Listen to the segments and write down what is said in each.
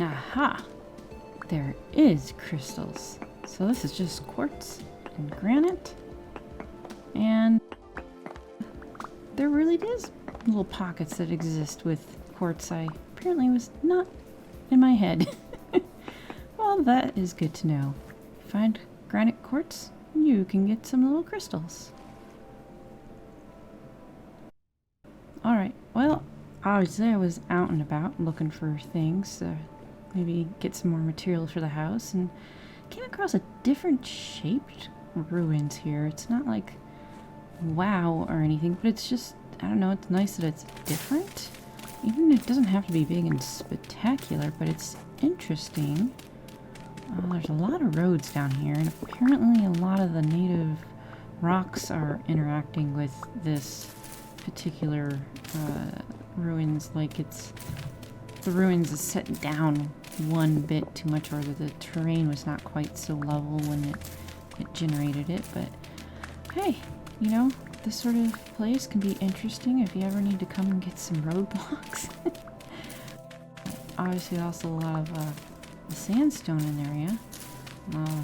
Aha! There is crystals. So this is just quartz and granite. And there really is little pockets that exist with quartz. I apparently was not in my head. Well, that is good to know. Find granite quartz, you can get some little crystals. Alright, well, obviously I was out and about looking for things, maybe get some more material for the house, and came across a different shaped ruins here. It's not like wow or anything, but it's just, I don't know, it's nice that it's different. Even it doesn't have to be big and spectacular, but it's interesting. There's a lot of roads down here, and apparently a lot of the native rocks are interacting with this particular ruins, like it's the ruins is set down one bit too much, or the terrain was not quite so level when it generated it. But hey, you know, this sort of place can be interesting if you ever need to come and get some roadblocks. Obviously also a lot of the sandstone in the area.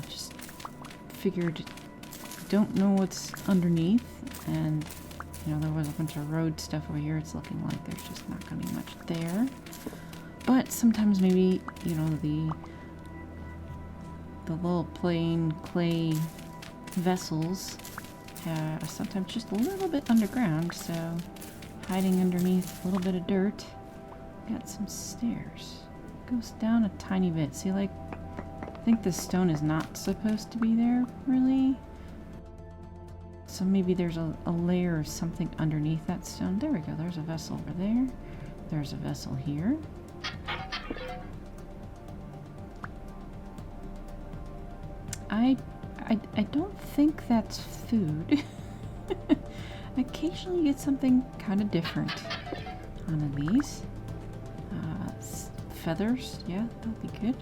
Just figured, don't know what's underneath, and you know, there was a bunch of road stuff over here. It's looking like there's just not going to be much there. But sometimes maybe, you know, the little plain clay vessels are sometimes just a little bit underground, so hiding underneath a little bit of dirt. Got some stairs. Goes down a tiny bit. See, like, I think this stone is not supposed to be there, really. So maybe there's a layer of something underneath that stone. There we go. There's a vessel over there. There's a vessel here. I don't think that's food. Occasionally you get something kind of different on these. Feathers, yeah, that'll be good.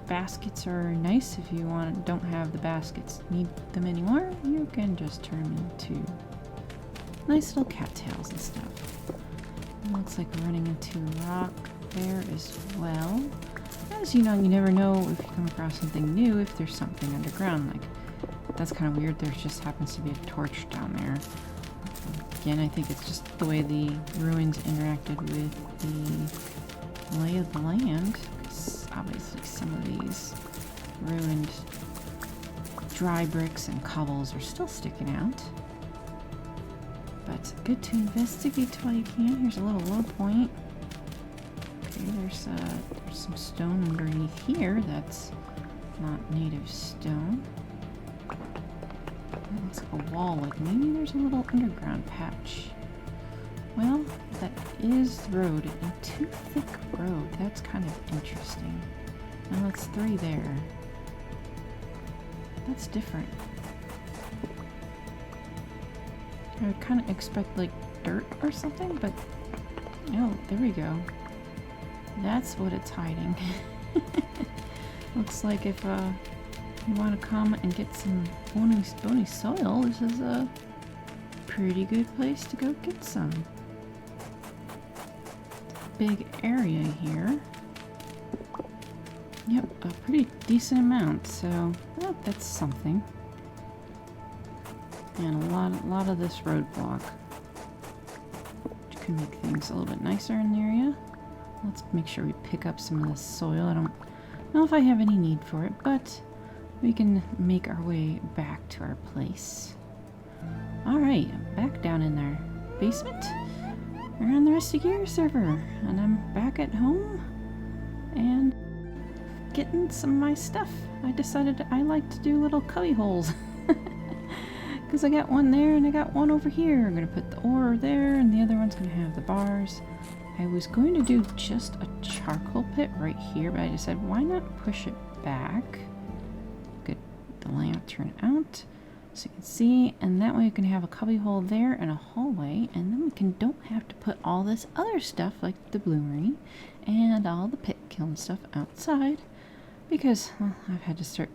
Baskets are nice if you don't have the baskets, need them anymore. You can just turn them into nice little cattails and stuff. It looks like we're running into rock there as well. As you know, you never know if you come across something new, if there's something underground. Like, that's kind of weird. There just happens to be a torch down there. Again, I think it's just the way the ruins interacted with the lay of the land. Obviously some of these ruined dry bricks and cobbles are still sticking out. But good to investigate while you can. Here's a little low point. Okay, there's some stone underneath here that's not native stone. That looks like a wall, like maybe there's a little underground patch. Well, that is the road, a too thick road. That's kind of interesting. Now that's 3 there. That's different. I would kind of expect like dirt or something, but no, there we go. That's what it's hiding. Looks like if you want to come and get some bony soil, this is a pretty good place to go get some. Big area here. Yep, a pretty decent amount, so well, that's something. And a lot of this roadblock, which can make things a little bit nicer in the area. Let's make sure we pick up some of this soil. I don't know if I have any need for it, but we can make our way back to our place. Alright, back down in our basement. We're on the Rusty Gear server, and I'm back at home and getting some of my stuff. I decided I like to do little cubby holes because I got one there and I got one over here. I'm going to put the ore there, and the other one's going to have the bars. I was going to do just a charcoal pit right here, but I decided why not push it back. Get the lamp turn out so you can see, and that way you can have a cubby hole there and a hallway, and then we don't have to put all this other stuff like the bloomery and all the pit kiln stuff outside, because well, I've had to start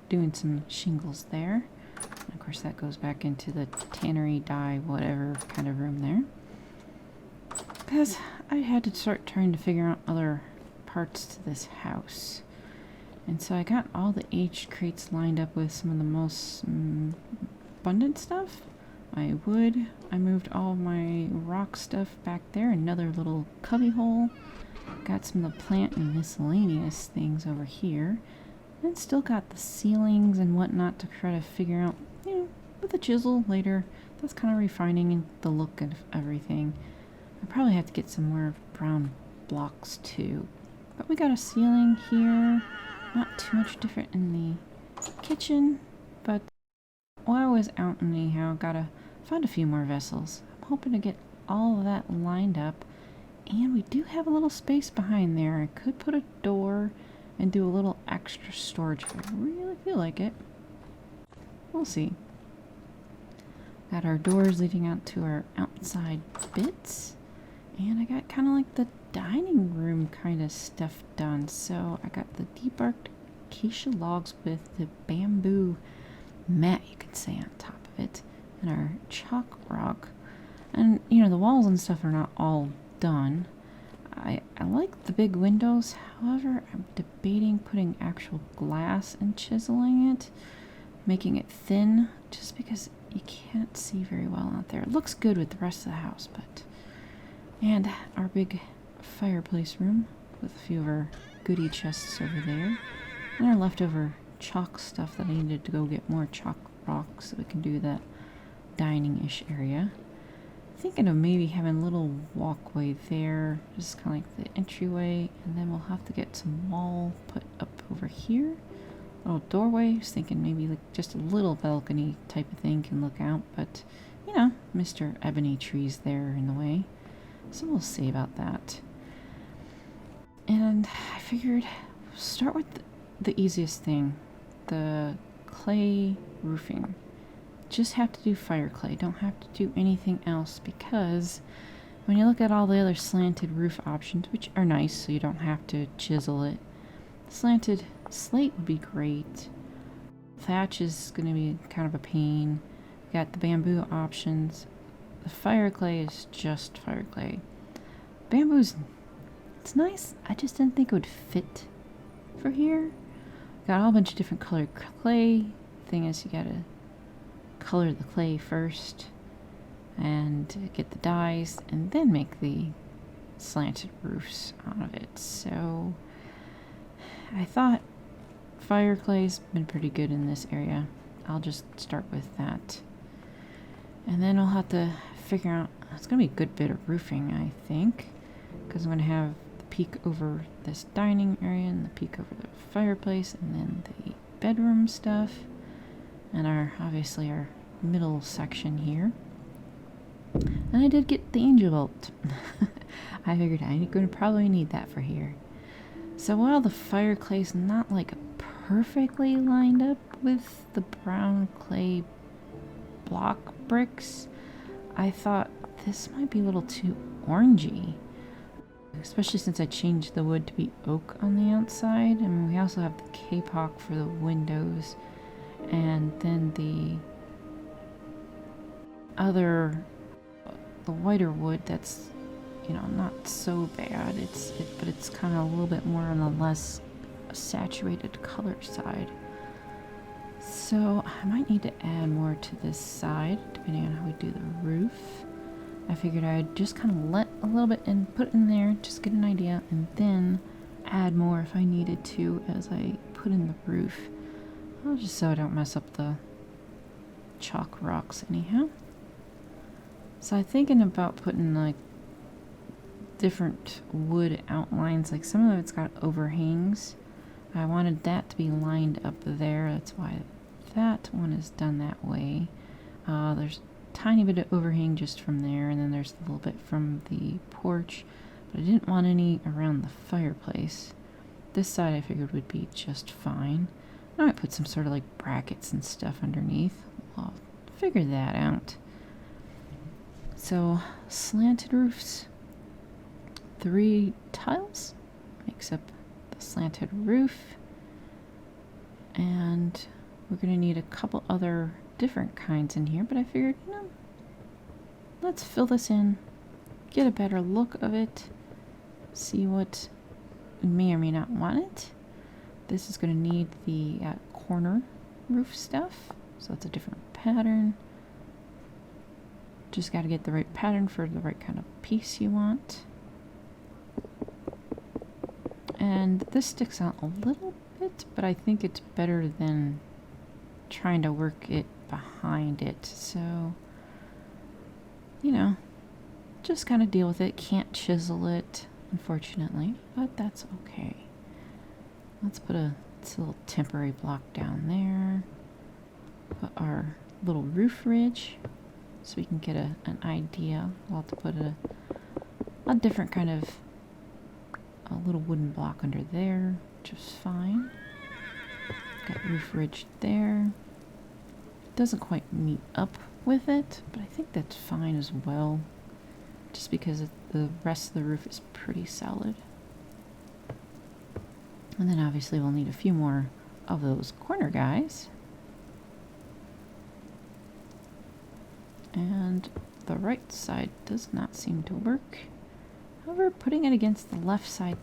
doing some shingles there. And of course that goes back into the tannery dye whatever kind of room there, because I had to start trying to figure out other parts to this house. And so I got all the aged crates lined up with some of the most abundant stuff. I moved all my rock stuff back there, another little cubby hole. Got some of the plant and miscellaneous things over here. And still got the ceilings and whatnot to try to figure out, you know, with a chisel later. That's kind of refining the look of everything. I probably have to get some more brown blocks too. But we got a ceiling here. Not too much different in the kitchen, but while I was out anyhow, found a few more vessels. I'm hoping to get all of that lined up. And we do have a little space behind there. I could put a door and do a little extra storage if I really feel like it. We'll see. Got our doors leading out to our outside bits. And I got kind of like the dining room kind of stuff done. So I got the deep arced acacia logs with the bamboo mat, you could say, on top of it. And our chalk rock. And, you know, the walls and stuff are not all done. I like the big windows. However, I'm debating putting actual glass and chiseling it, making it thin, just because you can't see very well out there. It looks good with the rest of the house, but... And our big fireplace room with a few of our goodie chests over there. And our leftover chalk stuff that I needed to go get more chalk rocks so we can do that dining-ish area. Thinking of maybe having a little walkway there, just kind of like the entryway, and then we'll have to get some wall put up over here. A little doorway, just thinking maybe like just a little balcony type of thing can look out, but you know, Mr. Ebony tree's there in the way. So we'll see about that. And I figured start with the easiest thing, the clay roofing. Just have to do fire clay, don't have to do anything else, because when you look at all the other slanted roof options, which are nice so you don't have to chisel it, slanted slate would be great. Thatch is going to be kind of a pain. You got the bamboo options. The fire clay is just fire clay. Bamboo's, it's nice, I just didn't think it would fit for here. Got a whole bunch of different colored clay. Thing is, you gotta color the clay first and get the dyes and then make the slanted roofs out of it. So I thought fire clay's been pretty good in this area. I'll just start with that. And then I'll have to figure out, it's going to be a good bit of roofing, I think, because I'm going to have the peak over this dining area and the peak over the fireplace and then the bedroom stuff. And obviously our middle section here. And I did get the angel bolt. I figured I'm going to probably need that for here. So while the fire clay's not like perfectly lined up with the brown clay block bricks, I thought this might be a little too orangey. Especially since I changed the wood to be oak on the outside. And we also have the kapok for the windows. And then the whiter wood that's, you know, not so bad. But it's kind of a little bit more on the less saturated color side. So I might need to add more to this side, depending on how we do the roof. I figured I'd just kind of let a little bit and put in there, just get an idea, and then add more if I needed to as I put in the roof. Just so I don't mess up the chalk rocks anyhow. So I'm thinking about putting like different wood outlines, like some of it's got overhangs. I wanted that to be lined up there, that's why that one is done that way. There's a tiny bit of overhang just from there, and then there's a little bit from the porch, but I didn't want any around the fireplace. This side I figured would be just fine. I might put some sort of like brackets and stuff underneath. I'll figure that out. So, slanted roofs. 3 tiles makes up the slanted roof. And we're going to need a couple other different kinds in here, but I figured, you know, let's fill this in, get a better look of it, see what may or may not want it. This is going to need the corner roof stuff, so it's a different pattern. Just got to get the right pattern for the right kind of piece you want. And this sticks out a little bit, but I think it's better than trying to work it behind it. So, you know, just kind of deal with it. Can't chisel it, unfortunately, but that's okay. Let's put a little temporary block down there. Put our little roof ridge so we can get an idea. We'll have to put a different kind of a little wooden block under there, which is fine. Got roof ridge there. Doesn't quite meet up with it, but I think that's fine as well, just because the rest of the roof is pretty solid. And then obviously we'll need a few more of those corner guys. And the right side does not seem to work. However, putting it against the left side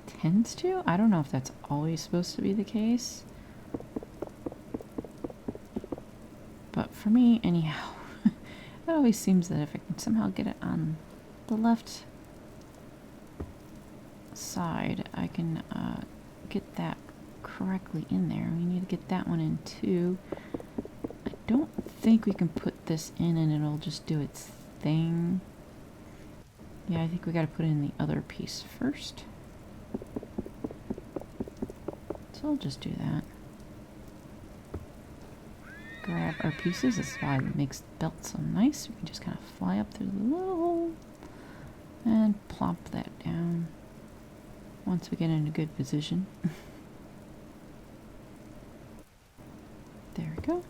tends to. I don't know if that's always supposed to be the case. But for me, anyhow, it always seems that if I can somehow get it on the left side, I can get that correctly in there. We need to get that one in too. I don't think we can put this in and it'll just do its thing. Yeah, I think we gotta put in the other piece first. So I'll just do that. Grab our pieces. This is why it makes the belt so nice. We can just kind of fly up through the little hole and plop that down once we get in a good position. There we go.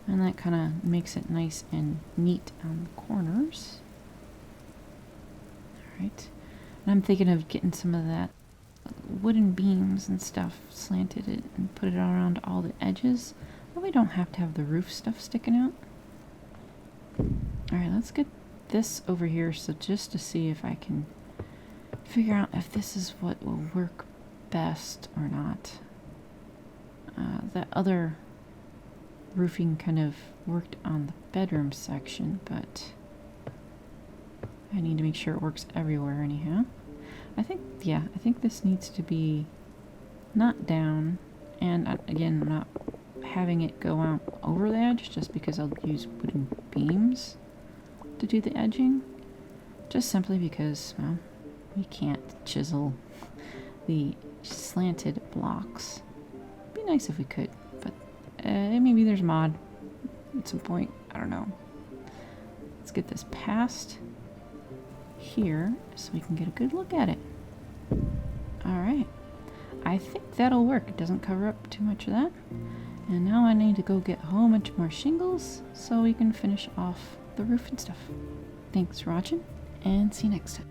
And that kind of makes it nice and neat on the corners. Alright. And I'm thinking of getting some of that wooden beams and stuff, slanted it and put it around all the edges. But we don't have to have the roof stuff sticking out. Alright, let's get this over here, so just to see if I can figure out if this is what will work best or not. That other roofing kind of worked on the bedroom section, but I need to make sure it works everywhere anyhow. I think this needs to be not down, and again, I'm not having it go out over the edge just because I'll use wooden beams to do the edging, just simply because, well, we can't chisel the slanted blocks. It'd be nice if we could, but maybe there's a mod at some point. I don't know. Let's get this past here so we can get a good look at it. Alright. I think that'll work. It doesn't cover up too much of that. And now I need to go get a whole bunch more shingles so we can finish off the roof and stuff. Thanks for watching, and see you next time.